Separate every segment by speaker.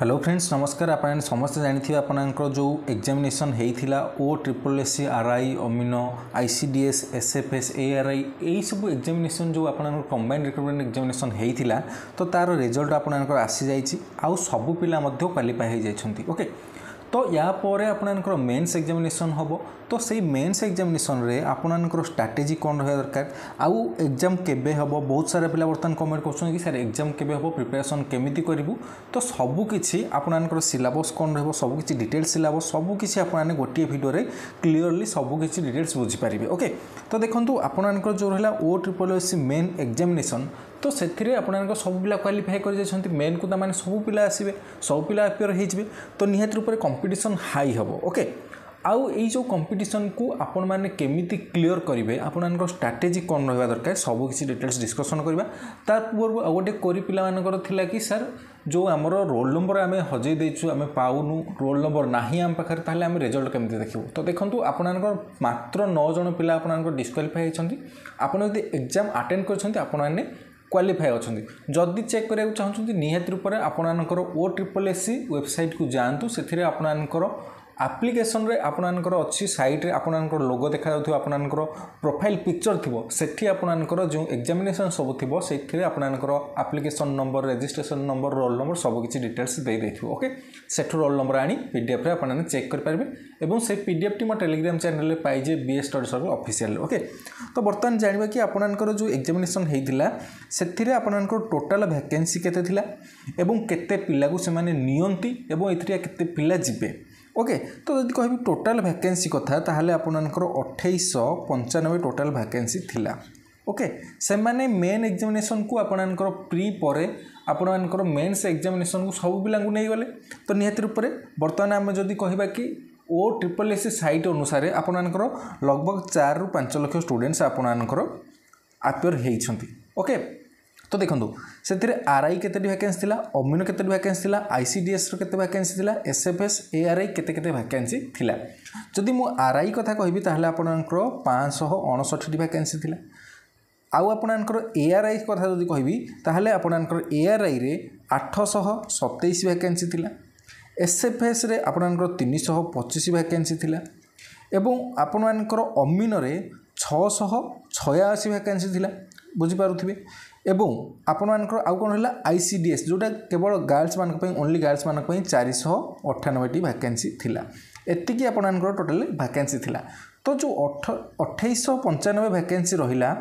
Speaker 1: Hello friends नमस्कार। आप समस्त जानी आपंकर जो एग्जामिनेशन होता O triple S C R I अमीनो आईसीडीएस एसएफएस एआरआई यही सब एग्जामिनेशन जो आप कंबाइंड रिक्रुटमेंट एग्जामिनेशन होता तो तार रिजल्ट आपंकर आसी जाइए आउ सबू पिला क्वालिफाई हो जाइछंती। ओके तो या पर आपंकर मेन्स एग्जामिनेशन हम तो से मेन्स एग्जामिनेशन रे आपंकर स्ट्राटेजी कौन रहा दरकार आउ एग्जाम केबे हम बहुत सारा पिला बर्तमान कमेंट कर सर एग्जाम केबे हम प्रिपरेशन केमिति करूँ तो सबकि आपंकर सिलेबस कौन रहा सबकि डिटेल सिलेबस सबकि आपने गोटे भिडियो क्लीयरली सबकि डिटेल्स बुझीपारे। ओके तो देखो आपंकर जो रहा O triple S C main examination तो से आपंकर सब पिला क्वालिफाई कर मेन को मैंने सब पिला आसवे सब पिला अपियर हो तो निहत रूप से कंपटीशन हाई हम। ओके आउ ये जो कंपटीशन को आपण मैंने केमिति क्लियर करेंगे आपंकर स्ट्राटेजी कौन रहा दरकार सबकि डिटेल्स डिस्कसन करवा ता पूर्व आ गोटे कोरी पिला थिला कि सर जो आमर रोल नंबर आम हजई देचु आम पाऊनु रोल नंबर नाही आम पाखे ताहले आम रिजल्ट केमिति देखिबु। तो देखंतु आपनकर मात्र 9 जन पिला आपनकर डिस्क्वालिफाई होइछंती। आपण यदि एग्जाम अटेंड करछंती आपण माने क्वालिफाई अच्छी जदि चेक करा चाहते निहत रूप से आपणकर ओ ट्रिपल एस सी वेबसाइट को जातु से आपणकर आप्लिकेसन रे आपणकर अच्छी सैट्रे आपणकर लोगो देखा आपणकर प्रोफाइल पिक्चर थी सेठी आपणकर जो एग्जामिनेशन सब थी से आपणकर application number registration number roll number सबकि डिटेल्स दे देथिबो। ओके सेठू रोल नंबर आनी पीडीएफ रे आपने चेक कर पारबे एवं से पीडीएफ टी मो टेलीग्राम चैनल रे पाइजे BS study circle official. Okay तो बर्तमान जानिबा कि आपणकर जो एग्जामिनेशन हेइतिला सेथिरे आपणकर टोटल वैकेंसी केते थिला एवं केते पिला को से माने नियंती एवं एथिरे केते पिला जिबे। ओके तो यदि कह टोटाल वैकेंसी कथा ताहले आपनकर 2895 टोटाल वैकेंसी थिला। ओके से माने मेन एग्जामिनेशन को आपनकर प्री परे आपनकर मेन्स एग्जामिनेशन को सब पिला नहीं गले तो निहत रूप से बर्तमान आम जदि कहबा कि ओ ट्रिपल एस सी साइट अनुसार आपनकर लगभग 4 ରୁ 5 लाख स्टूडेंट्स आपनकर अपियर होइछंती। ओके तो देखो से आरआई केते वैकेंसी थिला अमीनो केते वैकेंसी थिला आईसीडीएस रो केते वैकेंसी थिला एसएफएस एआरआई केते वैकेंसी थिला। जदि मु आरआई कथा कहबी ताहले आपनकर 559 वैकेंसी थिला आउ आपनकर एआरआई कथा जदि कहबी ताहले आपनकर एआरआई रे 827 वैकेंसी थिला एसएफएस रे आपनकर 325 वैकेंसी थिला एवं आपनकर अमीनो रे 686 वैकेंसी थिला बुझी पारुथिबे एवं आपनकर आउ कौन है आईसीडीएस जोटा केवल गर्ल्स मानक ओनली गर्ल्स मानक 498 वैकेंसी थिला एतिकी आपनकर टोटल वैकेंसी थिला। तो जो 2895 वैकेंसी रहिला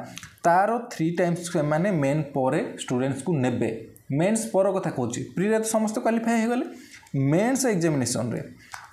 Speaker 1: तार 3 टाइम्स माने मेन पर स्टूडेंट्स को नेबे मेन्स पर कथा कहूँ प्री रे समस्त क्वालिफाई हो गले मेन्स एग्जामिनेशन रे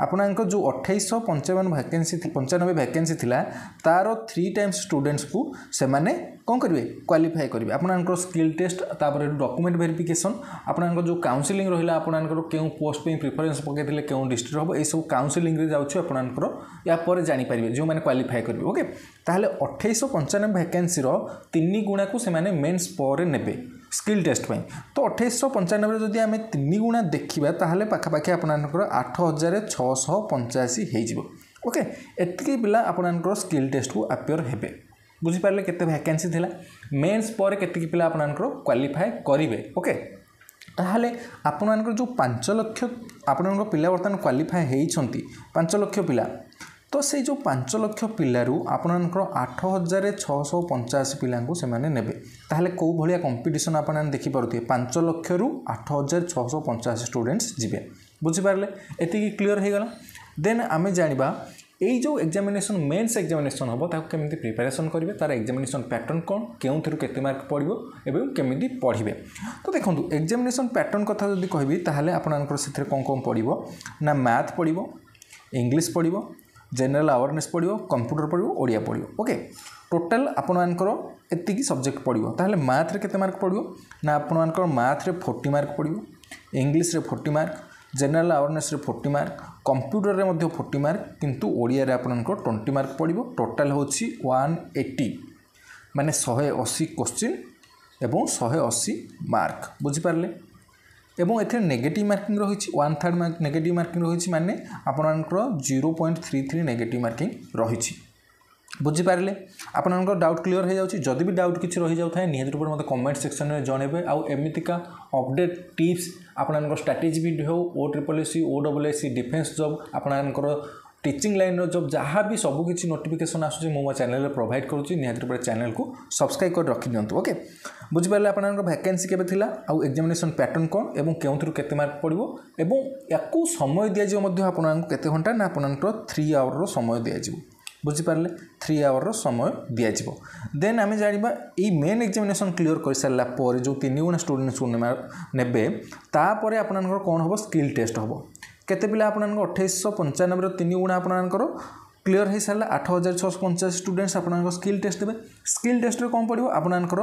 Speaker 1: आपनकर जो 2895 वैकेंसी थिला तार 3 टाइम्स स्टूडेंट्स को से माने कौन करेंगे क्वालिफाई करेंगे आपनकर स्किल टेस्ट तापर डॉक्यूमेंट वेरिफिकेशन आपनकर जो काउंसलिंग रहिला आपनकर केउ पोस्ट पे प्रिफरेंस पकेइथिले केउ डिस्ट्रिक्ट हम ए सब काउंसलिंग रे जाउछ आपनकर या पर जानि पारिबे जो माने क्वालिफाई करेंगे। ओके ताहले 2895 वैकेंसी रो 3 गुणा को से माने मेंस पर नेबे स्किल टेस्ट पाई तो 2895 जदि आम 3 गुणा देखा ताहले पाखापाखि आपनकर 8685 हो। ओके एतिकी पिला आपनकर स्किल टेस्ट को अपियर हेबे बुझीपारे केते वैकेंसी थिला मेन्स पर केतिकी पिला आपनकर क्वालिफाई करेंगे। ओके ताहले आपनकर जो 5 लाख आपनकर पिला बर्तमान क्वालिफाई होइछंती 5 लाख पिला तो से जो 5 लाख पिलारू आपनकर 8685 पिला को सेमाने नेबे ताहले को भलिया कंपटीशन आपन देखि पारुथिबे 5 लाख रु 8685 स्टूडेंट्स जिबे बुझीपारले एतिकी क्लियर हो गला। देन आमे जानिबा यही जो एग्जामिनेशन मेन्स एग्जामिनेशन हम ताको केमिति प्रिपरेशन करेंगे तार एग्जामिनेशन पैटर्न कौन केउं थरु केते मार्क पड़िबो एवं केमिति पढ़िबे। तो देखंतु एग्जामिनेशन पैटर्न कथा जदि कहबी ताहले आपनकर सेथरे कोन कोन पड़िबो ना मैथ पड़िबो इंग्लिश पड़िबो जनरल अवेयरनेस पड़ो कंप्यूटर पड़ो ओडिया पड़ो। ओके टोटाल आपनकर एतिकी सब्जेक्ट पड़ो ताहले मैथ रे केते मार्क पड़ो ना आपनकर मैथ रे 40 मार्क पड़ो इंग्लिश रे 40 मार्क जनरल अवेयरनेस रे 40 मार्क कंप्यूटर रे मध्य 40 मार्क किंतु ओडिया रे आपनकर 20 मार्क पड़ो टोटाल होछि 180 माने 180 क्वेश्चन एवं 180 मार्क बुझी पारले एवं एथे नेगेटिव मार्किंग रही 1/3 नेगेटिव मार्किंग रही माने आपनकर 0.33 नेगेटिव मार्किंग रही। बुझीपारे आपंकर डाउट क्लीयर हो जाऊँगी जदि भी डाउट किसी रही जाए निहत रूप में कमेंट सेक्शन में जनइबे आउ एमतीका अपडेट टिप्स आपंकर स्ट्राटेजी वीडियो हो OSSC OSSC डिफेन्स जॉब आपंकर टीचिंग लाइन जॉब जहाँ भी सबकि नोटिफिकेशन आसूँ मो चैनल में प्रोवाइड करुँच निहत रूप चैनल को सब्सक्राइब कर रखी दिंतु ओके बुझीपारे आपंकर वैकेंसी केबे थिला आउ एग्जामिनेशन पैटर्न कौन एवं केउथरु केते मार्क पड़िबो एवं याकू समय दिया जिवो मध्ये आपननको केते घंटा ना आपननको 3 आवर रो समय दिया जिवो बुझीपारे 3 आवर रो समय दिया जिवो देन आमे जानिबा ए मेन एग्जामिनेशन क्लियर कर सारला पर जो 3 गुणा स्टूडेंट्स को नेबे तापर आपननको कोन होबो स्किल टेस्ट होबो केते पिला आपननको 2895 रो 3 गुणा आपननको क्लियर हो सारा 8650 स्टूडेंट्स आपनकर स्किल टेस्ट देवे स्किल टेस्ट रे कौन पड़ो आपनकर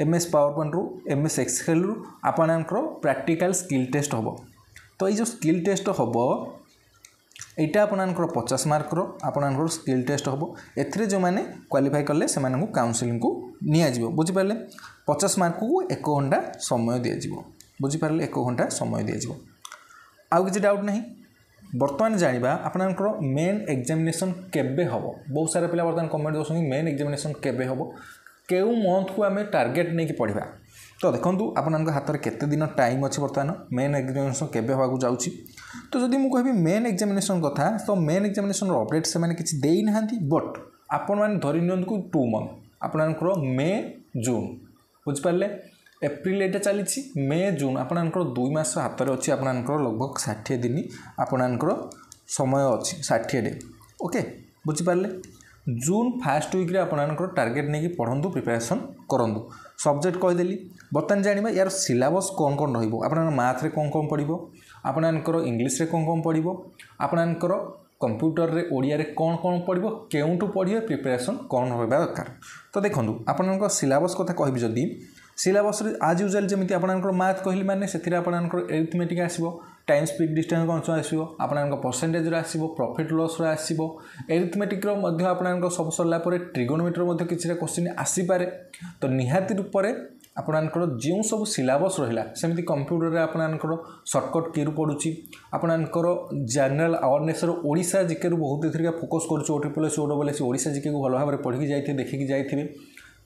Speaker 1: MS पावर पॉइंट रु MS एक्सेल रु आपनकर प्रैक्टिकल स्किल टेस्ट हम तो ये जो स्किल टेस्ट हम यहाँ आपनकर 50 मार्क रो आपनकर स्किल टेस्ट हम एथिरे जो माने क्वालिफाई कले से मानू काउंसिलिंग को निया जिवो बुझीपारे 50 मार्क को 1 घंटा समय दिया जिवो बुझीपारे 1 घंटा समय दिया जिवो आउ किसी डाउट नहीं बर्तमान जानिबा आपनकर मेन एग्जामिनेशन केबे हबो बहुत सारा पिला बर्तमान कमेंट दोसन मेन एग्जामिनेशन केबे हबो केउ मंथ को आमे टार्गेट नै कि पढ़िबा तो देखंतु आपनकर हाथ रे केते दिन टाइम अछि बर्तमान मेन एग्जामिनेशन केबे होबाकू जाउछि तो जदि मु कहबी मेन एग्जामिनेशन कथा तो मेन एग्जामिनेशन रो अपडेट से माने किछि देई नहांती बट आपन माने धरि नियंतु 2 मंथ आपनकर मे जून बुझ पारले एप्रिल एटा चली मे जून आपनकर 2 मास हाथ में अच्छी आपनकर लगभग 60 दिन आपनकर समय अच्छी 60 डे ओके बुझीपारे जून फास्ट वीक रे आपनकर टार्गेट नहीं पढ़ु प्रिपरेशन करूँ सब्जेक्ट कहीदेली बर्तमान जाना यार सिलेबस कौन कौन रही आप मैथ रे कौन कौन पढ़ो आपनकर इंग्लिश रे कौन कौन पढ़ो आपनकर कंप्यूटर रे ओडिया रे कौन कौन पढ़ो केउठू पढ़िए प्रिपरेशन कौन रहा दरकार तो देखो आपनकर सिलेबस कथा कहबी जदि सिलेबस आज यूजुअल जमी आपनकर मैथ कहली माने से आपनकर एरिथमेटिक आसो टाइम स्पीड डिस्टेंस कौन आसो आपनकर परसेंटेज आसो प्रॉफिट लॉस आसो एरिथमेटिक आपनकर सब सरला ट्रिगोनोमेट्री किसी क्वेश्चन आसीपे तो निहाती रूप से आपनकर जो सब सिलेबस रहा सेमती कंप्यूटर रे आपनकर शॉर्टकट की पड़ुची आपनकर जनरल अवेयरनेस ओडिशा जीके बहुत फोकस करुँ OSSC ओडिशा जीके को भल भाव पढ़ी जाइए देखिकी जाइए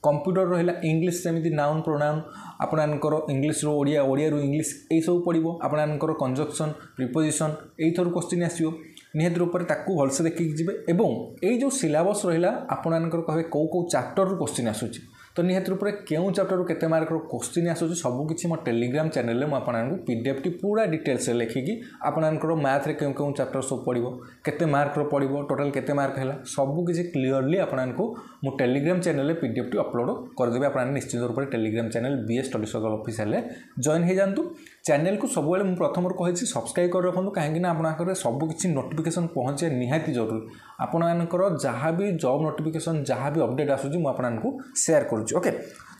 Speaker 1: कंप्यूटर रहा इंग्लिश सेमती नाउन प्रोनाउन आपनकर इंग्लिश रो ओडिया ओडिया रो इंग्लिश यही सब पढ़ो आपनकर कंजक्शन प्रिपोजिशन यही थोर क्वेश्चन आसो निहत रूप से ताकू भलसे देखिकी जी एवं यही जो सिलेबस रहा आपनकर कहे कौ कौ चैप्टर रू क्वेश्चन आसूची तो निहत रूप से क्यों चैप्टर केते मार्क क्वेश्चन आसूची सबकि मो टेलीग्राम चैनल में आपको PDF टी पूरा डिटेल्स लिखिकी आपनकर मैथ रे क्यों क्यों चैप्टर सब पढ़ो केते मार्क पढ़ो टोटल केते मार्क है सबकि क्लीयरली आपको मो टेलीग्राम चैनल में PDF टी अपलोड करदेवे आप निश्चित रूप से Telegram channel BS study circle official join हो जातु चैनल को सब मुझे प्रथम कही सब्सक्राइब कर रखुँ कहीं आपंकर सबकि नोटिफिकेशन पहुँचे निहाती जरूरी आपनकर जहाँ भी जॉब नोटिफिकेशन जहाँ भी अपडेट आसूँ आपको शेयर करुँच ओके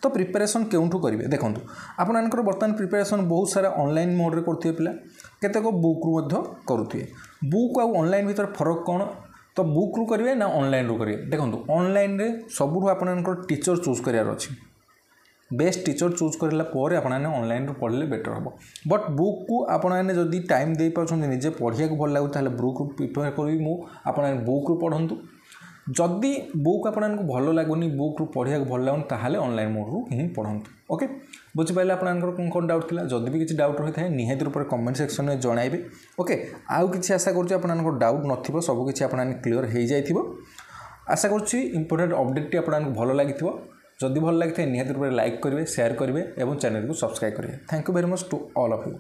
Speaker 1: तो प्रिपरेशन केउठू करेंगे देखो आपनकर बर्तमान प्रिपरेशन बहुत सारा ऑनलाइन मोड रे करथिबे पिला केतेक बुक रु मध्य करुथिबे बुक आ ऑनलाइन भीतर फरक कौन तो बुक रु करेंगे ना ऑनलाइन रु करेंगे देखो ऑनलाइन रे सबुठु आपनकर टीचर चूज करार अच्छी बेस्ट टीचर चूज करला पर आपने ऑनलाइन रू पढ़ले बेटर हम बट बुक को आपने जदि टाइम दे पाछन निजे पढ़िया को भल लागु ताले बुक प्रिपेयर करी मु आपने बुक रु पढ़ंतु जदि बुक आपको भल लगुनि बुक रु पढ़िया भल लगुनि ताहले ऑनलाइन मोड रु ही पढ़ंतु ओके बुझिपारे आपनकर कौन कौन डाउट थिला जदि भी किसी डाउट रही है निहाती रूप से कमेंट सेक्शन में जणाइबे ओके आउ किसी आशा करूँ आपनकर डाउट नथिबो सब किछि आपन क्लियर हो जाइथिबो आशा करूँ इंपोर्टेंट अपडेट टी आपन भल लागिथिबो जदि भल लगी निहाती रूप से लाइक करेंगे शेयर करेंगे और चैनल को सब्सक्राइब करेंगे thank you very much to all of you.